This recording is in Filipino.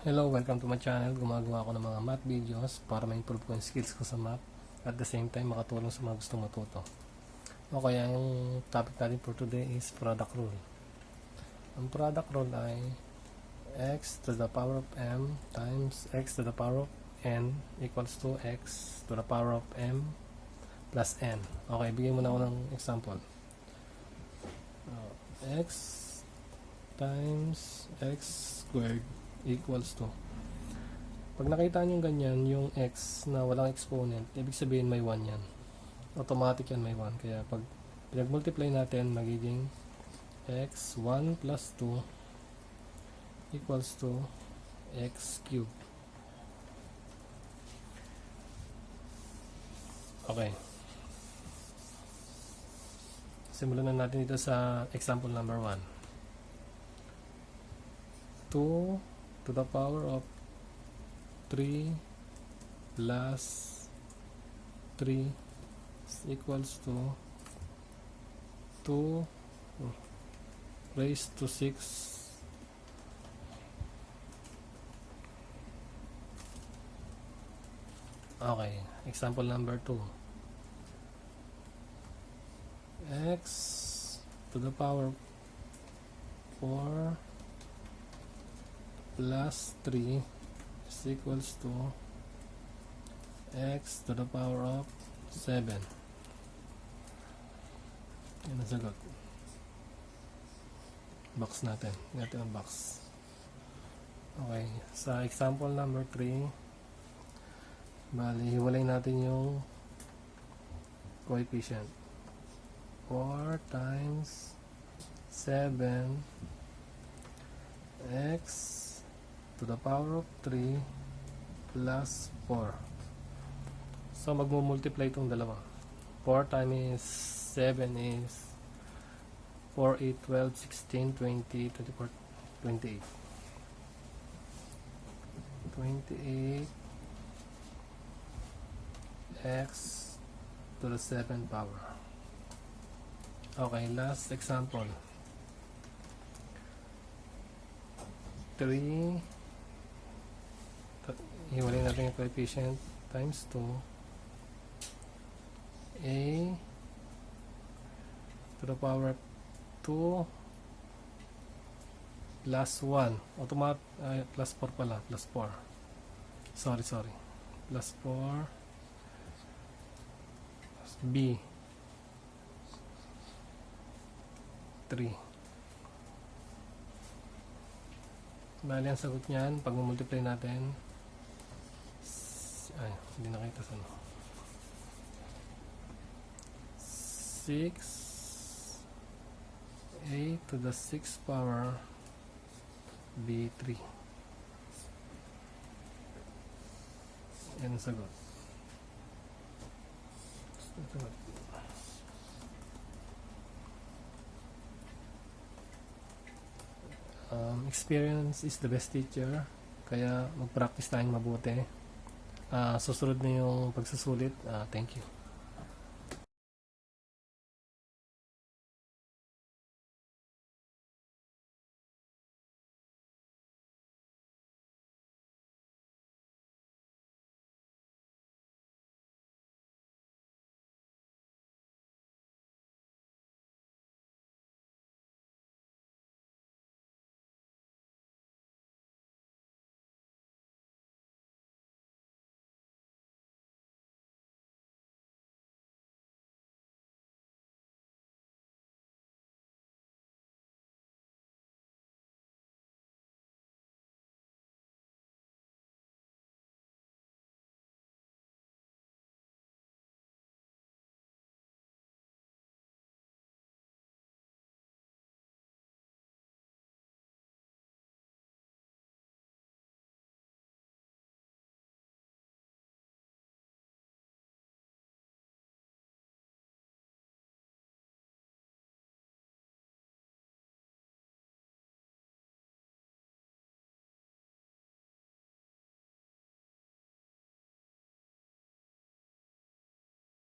Hello, welcome to my channel. Gumagawa ako ng mga math videos para ma-improve ko yung skills ko sa math at the same time makatulong sa mga gustong matuto. Okay, ang topic natin for today is product rule. Ang product rule ay x to the power of m times x to the power of n equals to x to the power of m plus n. Okay, bigyan mo na ako ng example. X times x squared equals to, pag nakita nyo ganyan yung x na walang exponent, ibig sabihin may 1 yan, automatic yan, may 1. Kaya pag pinag-multiply natin, magiging x 1 plus 2 equals to x cubed. Okay, simulan na natin dito sa example number 1. 2 to the power of 3 plus 3 equals to 2 raised to 6 okay, example number 2. X to the power of 4 plus 3 is equals to x to the power of 7. Yan ang sagot. Box natin. Natin ang box. Okay. Sa example number 3, bali, hiwalay natin yung coefficient. 4 times 7 x to the power of 3 plus 4. So magmumultiply itong dalawa. 4 times 7 is 4, 8, 12, 16, 20, 24, 28. 28 x to the 7 power. Okay, last example. 3, hiwalay natin yung coefficient, times 2 a to the power of 2 plus 1 plus 4 pala, plus 4 sorry plus 4 plus b 3. Bali, ang sagot niyan, pag multiply natin, ay, hindi nakita sa ano, 6 a to the 6 power b3. Yan ang sagot. Experience is the best teacher, kaya mag-practice tayong mabuti. Susunod na yung pagsusulit. Thank you.